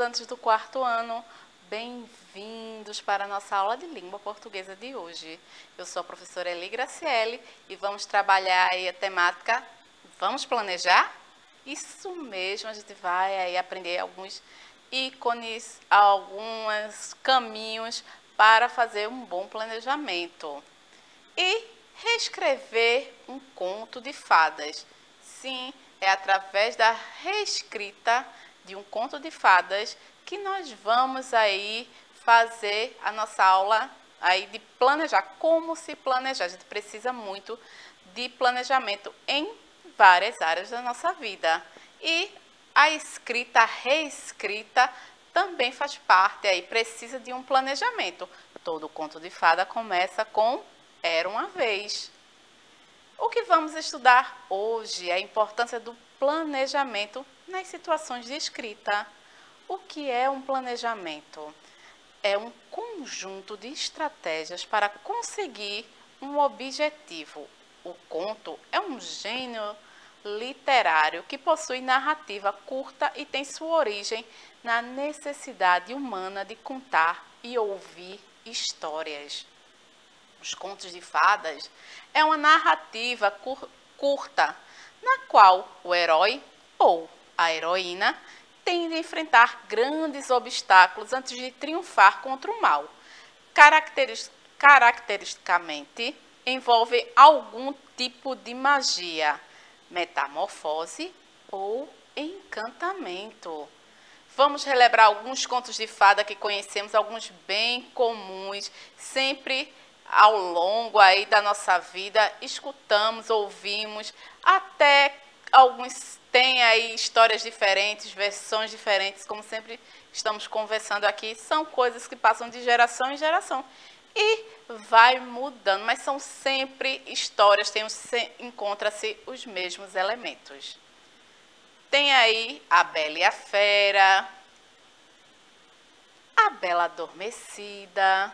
estudantes do quarto ano, bem-vindos para a nossa aula de língua portuguesa de hoje. Eu sou a professora Eli Graciele e vamos trabalhar aí a temática Vamos planejar? Isso mesmo, a gente vai aí aprender alguns ícones, alguns caminhos para fazer um bom planejamento. E reescrever um conto de fadas. Sim, é através da reescrita de um conto de fadas que nós vamos aí fazer a nossa aula aí de planejar, como se planejar. A gente precisa muito de planejamento em várias áreas da nossa vida. E a escrita, a reescrita também faz parte aí, precisa de um planejamento. Todo conto de fada começa com Era uma vez. O que vamos estudar hoje é a importância do planejamento nas situações de escrita. O que é um planejamento? É um conjunto de estratégias para conseguir um objetivo. O conto é um gênero literário que possui narrativa curta e tem sua origem na necessidade humana de contar e ouvir histórias. Os contos de fadas é uma narrativa curta, na qual o herói ou a heroína tem de enfrentar grandes obstáculos antes de triunfar contra o mal. Caracteristicamente, envolve algum tipo de magia, metamorfose ou encantamento. Vamos relembrar alguns contos de fada que conhecemos, alguns bem comuns, sempre ao longo aí da nossa vida, escutamos, ouvimos, até alguns têm aí histórias diferentes, versões diferentes, como sempre estamos conversando aqui, são coisas que passam de geração em geração e vai mudando, mas são sempre histórias, encontra-se os mesmos elementos. Tem aí a Bela e a Fera, a Bela Adormecida,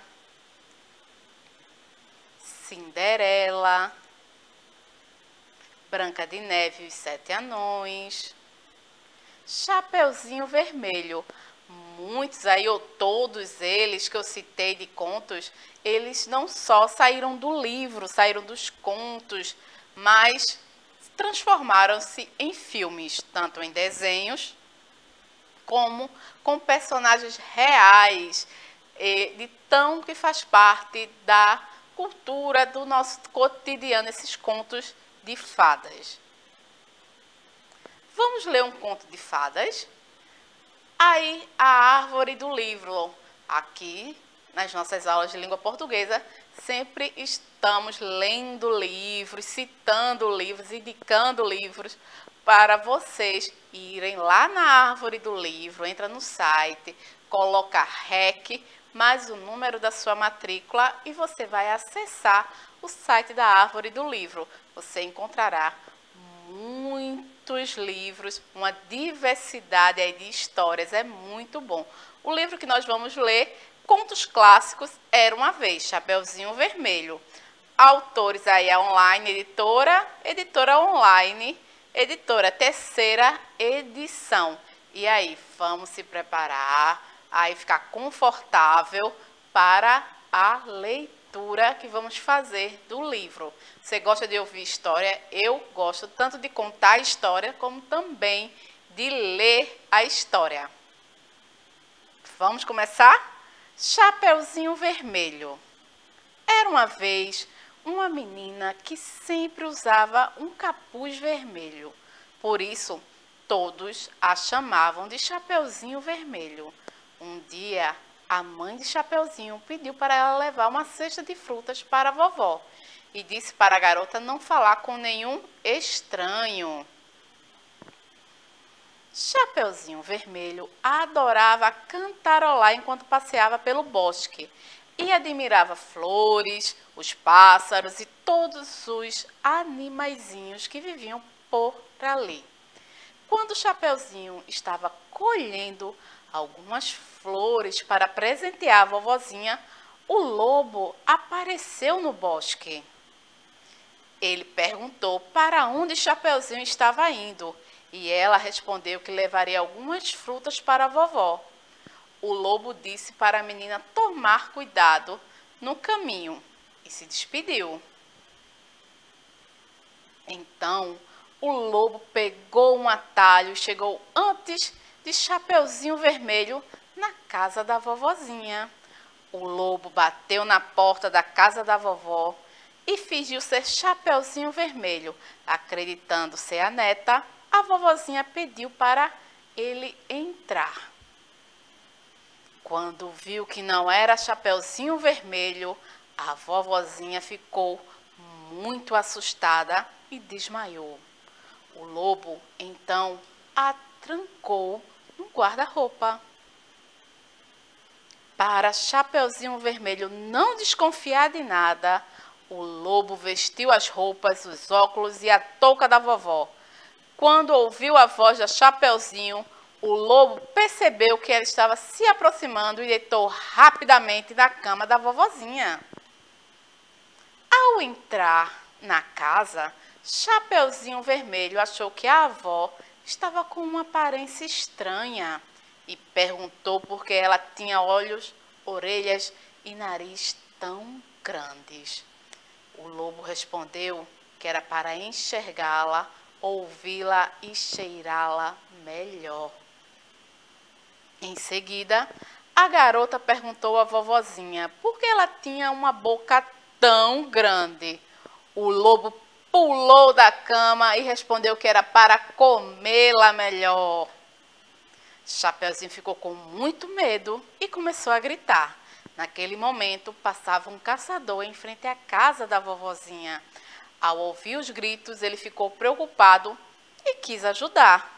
Cinderela, Branca de Neve e os Sete Anões, Chapeuzinho Vermelho. Muitos aí, ou todos eles que eu citei de contos, eles não só saíram do livro, saíram dos contos, mas transformaram-se em filmes, tanto em desenhos, como com personagens reais, de tão que faz parte da cultura do nosso cotidiano, esses contos de fadas. Vamos ler um conto de fadas? Aí, a árvore do livro. Aqui, nas nossas aulas de língua portuguesa, sempre estamos lendo livros, citando livros, indicando livros para vocês irem lá na árvore do livro, entra no site, coloca REC, mais o número da sua matrícula e você vai acessar o site da árvore do livro. Você encontrará muitos livros, uma diversidade aí de histórias, é muito bom. O livro que nós vamos ler, Contos Clássicos, Era uma Vez, Chapeuzinho Vermelho. Autores aí a online, editora online, editora terceira edição. E aí, vamos se preparar, aí ficar confortável para a leitura que vamos fazer do livro. Você gosta de ouvir história? Eu gosto tanto de contar a história, como também de ler a história. Vamos começar? Chapeuzinho Vermelho. Era uma vez uma menina que sempre usava um capuz vermelho. Por isso, todos a chamavam de Chapeuzinho Vermelho. Um dia, a mãe de Chapeuzinho pediu para ela levar uma cesta de frutas para a vovó e disse para a garota não falar com nenhum estranho. Chapeuzinho Vermelho adorava cantarolar enquanto passeava pelo bosque e admirava flores, os pássaros e todos os animaizinhos que viviam por ali. Quando Chapeuzinho estava colhendo algumas flores para presentear a vovozinha, o lobo apareceu no bosque. Ele perguntou para onde Chapeuzinho estava indo e ela respondeu que levaria algumas frutas para a vovó. o lobo disse para a menina tomar cuidado no caminho e se despediu. Então, o lobo pegou um atalho e chegou antes de Chapeuzinho Vermelho na casa da vovozinha. O lobo bateu na porta da casa da vovó e fingiu ser Chapeuzinho Vermelho. Acreditando ser a neta, a vovozinha pediu para ele entrar. Quando viu que não era Chapeuzinho Vermelho, a vovozinha ficou muito assustada e desmaiou. O lobo, então, a trancou no guarda-roupa. Para Chapeuzinho Vermelho não desconfiar de nada, o lobo vestiu as roupas, os óculos e a touca da vovó. Quando ouviu a voz da Chapeuzinho, o lobo percebeu que ela estava se aproximando e deitou rapidamente na cama da vovozinha. Ao entrar na casa, Chapeuzinho Vermelho achou que a avó estava com uma aparência estranha e perguntou por que ela tinha olhos, orelhas e nariz tão grandes. O lobo respondeu que era para enxergá-la, ouvi-la e cheirá-la melhor. Em seguida, a garota perguntou à vovozinha por que ela tinha uma boca tão grande. O lobo pulou da cama e respondeu que era para comê-la melhor. Chapeuzinho ficou com muito medo e começou a gritar. Naquele momento, passava um caçador em frente à casa da vovozinha. Ao ouvir os gritos, ele ficou preocupado e quis ajudar.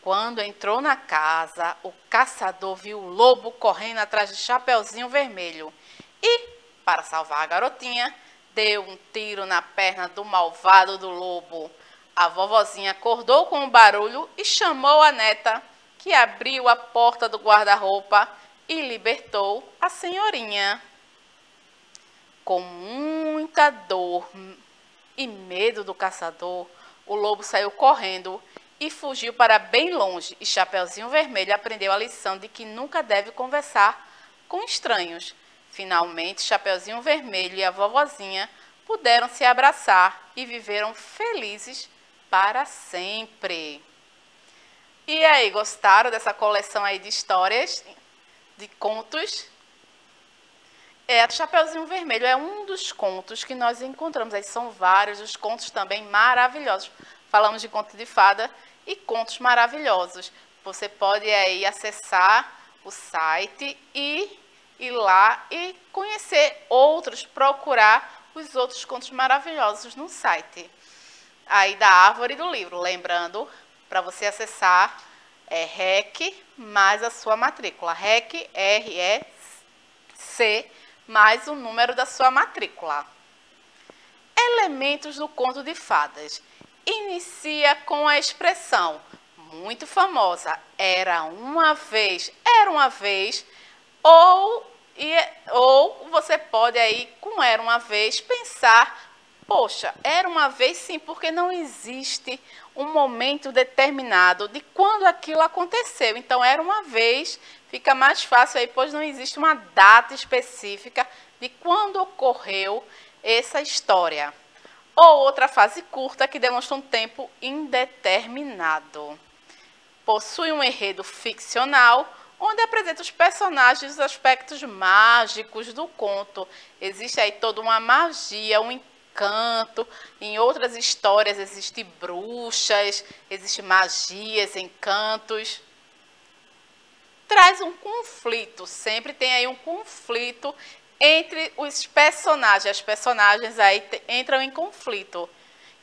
Quando entrou na casa, o caçador viu o lobo correndo atrás de Chapeuzinho Vermelho e, para salvar a garotinha, deu um tiro na perna do malvado do lobo. A vovozinha acordou com o barulho e chamou a neta, que abriu a porta do guarda-roupa e libertou a senhorinha. Com muita dor e medo do caçador, o lobo saiu correndo e fugiu para bem longe. E Chapeuzinho Vermelho aprendeu a lição de que nunca deve conversar com estranhos. Finalmente, Chapeuzinho Vermelho e a vovozinha puderam se abraçar e viveram felizes para sempre. E aí, gostaram dessa coleção aí de histórias, de contos? Chapeuzinho Vermelho é um dos contos que nós encontramos. Aí são vários, os contos também maravilhosos. Falamos de conto de fada e contos maravilhosos. Você pode aí acessar o site e ir lá e conhecer outros, procurar os outros contos maravilhosos no site aí da Árvore do Livro. Lembrando, para você acessar, REC mais a sua matrícula. REC, R-E-C, mais o número da sua matrícula. Elementos do conto de fadas. Inicia com a expressão muito famosa, era uma vez, ou você pode aí, com era uma vez, pensar, poxa, era uma vez sim, porque não existe um momento determinado de quando aquilo aconteceu. Então, era uma vez, fica mais fácil aí, pois não existe uma data específica de quando ocorreu essa história. Ou outra frase curta que demonstra um tempo indeterminado. Possui um enredo ficcional, onde apresenta os personagens e os aspectos mágicos do conto. Existe aí toda uma magia, um encanto. Em outras histórias existem bruxas, existem magias, encantos. Traz um conflito, sempre tem aí um conflito entre os personagens. As personagens aí entram em conflito,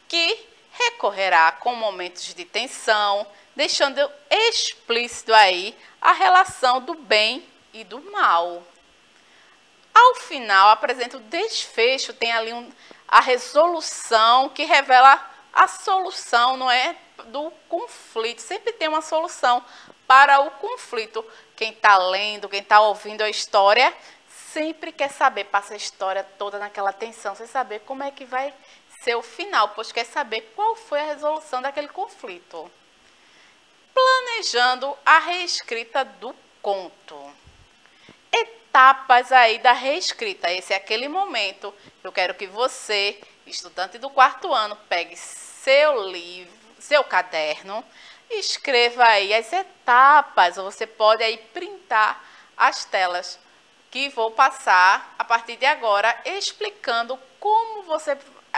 que recorrerá com momentos de tensão, deixando explícito aí a relação do bem e do mal. Ao final, apresenta o desfecho, tem ali a resolução que revela a solução, não é, do conflito. Sempre tem uma solução para o conflito. Quem está lendo, quem está ouvindo a história, sempre quer saber, passa a história toda naquela tensão, sem saber como é que vai ser o final, pois quer saber qual foi a resolução daquele conflito. Planejando a reescrita do conto. Etapas aí da reescrita. Esse é aquele momento que eu quero que você, estudante do 4º ano, pegue seu livro, seu caderno, escreva aí as etapas, ou você pode aí printar as telas que vou passar a partir de agora, explicando como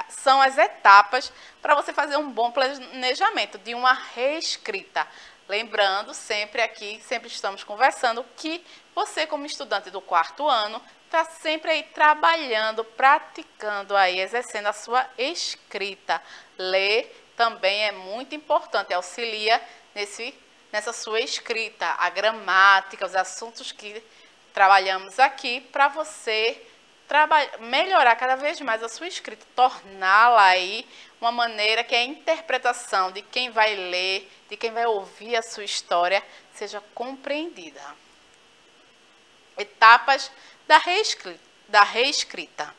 são as etapas para você fazer um bom planejamento de uma reescrita. Lembrando sempre aqui, sempre estamos conversando, que você como estudante do 4º ano está sempre aí trabalhando, praticando aí, exercendo a sua escrita. Ler também é muito importante, auxilia nessa sua escrita, a gramática, os assuntos que trabalhamos aqui para você melhorar cada vez mais a sua escrita, torná-la aí uma maneira que a interpretação de quem vai ler, de quem vai ouvir a sua história, seja compreendida. Etapas da reescrita.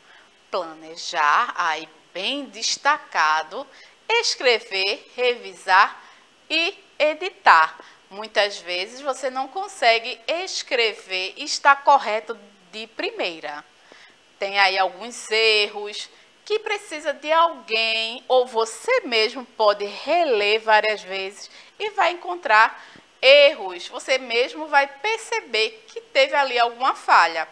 Planejar, aí bem destacado, escrever, revisar e editar. Muitas vezes você não consegue escrever e está correto de primeira. Tem aí alguns erros que precisa de alguém ou você mesmo pode reler várias vezes e vai encontrar erros. Você mesmo vai perceber que teve ali alguma falha.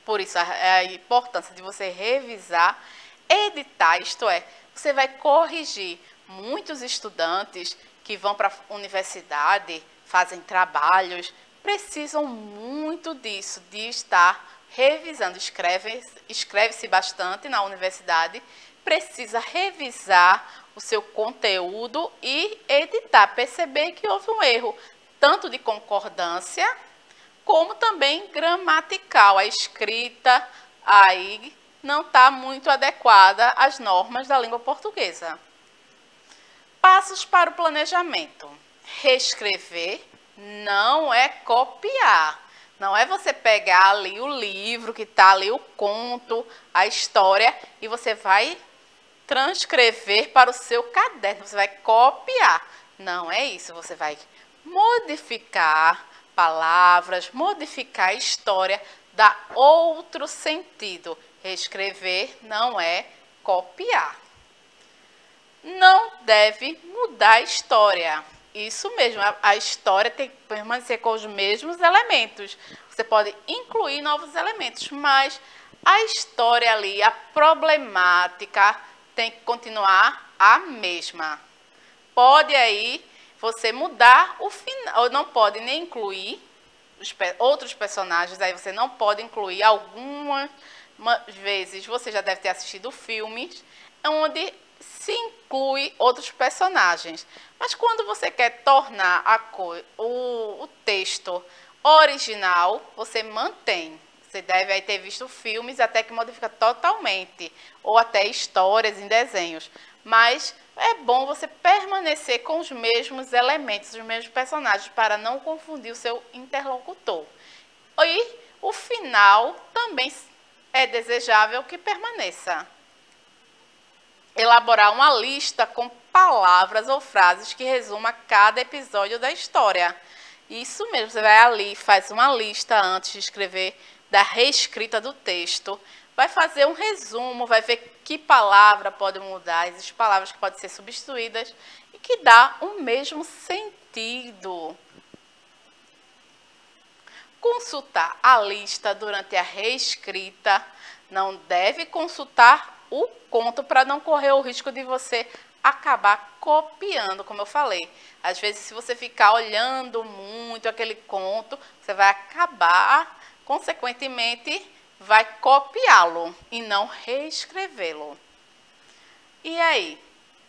Por isso a importância de você revisar, editar, isto é, você vai corrigir. Muitos estudantes que vão para a universidade, fazem trabalhos, precisam muito disso, de estar revisando. Escreve-se bastante na universidade, precisa revisar o seu conteúdo e editar, perceber que houve um erro, tanto de concordância, como também gramatical. A escrita aí não está muito adequada às normas da língua portuguesa. Passos para o planejamento. Reescrever não é copiar. Não é você pegar ali o livro que está ali, o conto, a história, e você vai transcrever para o seu caderno. Você vai copiar. Não é isso. Você vai modificar palavras, modificar a história, dar outro sentido. Reescrever não é copiar. Não deve mudar a história. Isso mesmo, a história tem que permanecer com os mesmos elementos. Você pode incluir novos elementos, mas a história ali, a problemática, tem que continuar a mesma. Pode aí você mudar o final, ou não pode nem incluir outros personagens, aí você não pode incluir algumas vezes. Você já deve ter assistido filmes onde se inclui outros personagens. Mas quando você quer tornar o texto original, você mantém. Você deve aí ter visto filmes até que modifica totalmente, ou até histórias em desenhos. Mas é bom você permanecer com os mesmos elementos, os mesmos personagens, para não confundir o seu interlocutor. E o final também é desejável que permaneça. Elaborar uma lista com palavras ou frases que resuma cada episódio da história. Isso mesmo, você vai ali, faz uma lista antes de escrever, da reescrita do texto, vai fazer um resumo, vai ver que palavra pode mudar, existem palavras que podem ser substituídas e que dá o mesmo sentido. Consultar a lista durante a reescrita. Não deve consultar o conto para não correr o risco de você acabar copiando, como eu falei. Às vezes, se você ficar olhando muito aquele conto, você vai acabar, consequentemente, vai copiá-lo e não reescrevê-lo. E aí,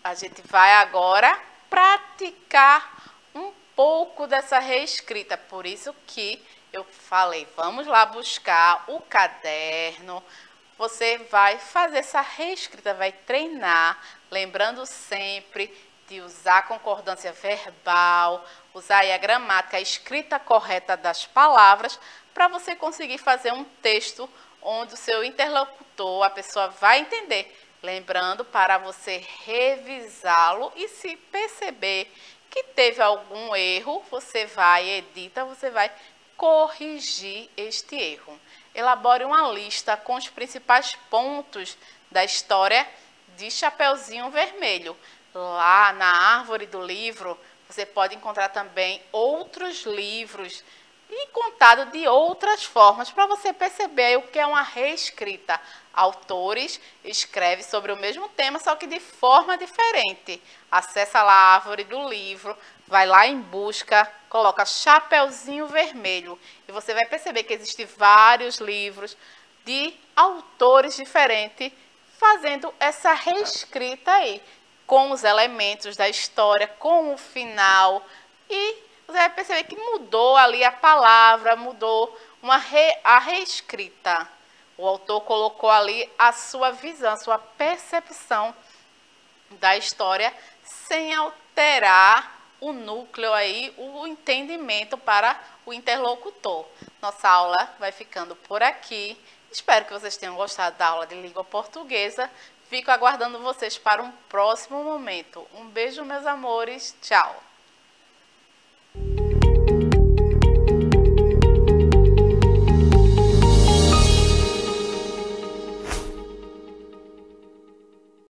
a gente vai agora praticar um pouco dessa reescrita. Por isso que eu falei, vamos lá buscar o caderno. Você vai fazer essa reescrita, vai treinar, lembrando sempre de usar a concordância verbal, usar aí a gramática, a escrita correta das palavras, para você conseguir fazer um texto onde o seu interlocutor, a pessoa vai entender. Lembrando para você revisá-lo e se perceber que teve algum erro, você vai, edita, você vai corrigir este erro. Elabore uma lista com os principais pontos da história de Chapeuzinho Vermelho. Lá na árvore do livro, você pode encontrar também outros livros e contado de outras formas para você perceber o que é uma reescrita. Autores escrevem sobre o mesmo tema, só que de forma diferente. Acessa lá a árvore do livro, vai lá em busca, coloca Chapeuzinho Vermelho e você vai perceber que existem vários livros de autores diferentes fazendo essa reescrita aí, com os elementos da história, com o final, e você vai perceber que mudou ali a palavra, mudou a reescrita. O autor colocou ali a sua visão, a sua percepção da história, sem alterar o núcleo aí, o entendimento para o interlocutor. Nossa aula vai ficando por aqui. Espero que vocês tenham gostado da aula de língua portuguesa. Fico aguardando vocês para um próximo momento. Um beijo, meus amores. Tchau!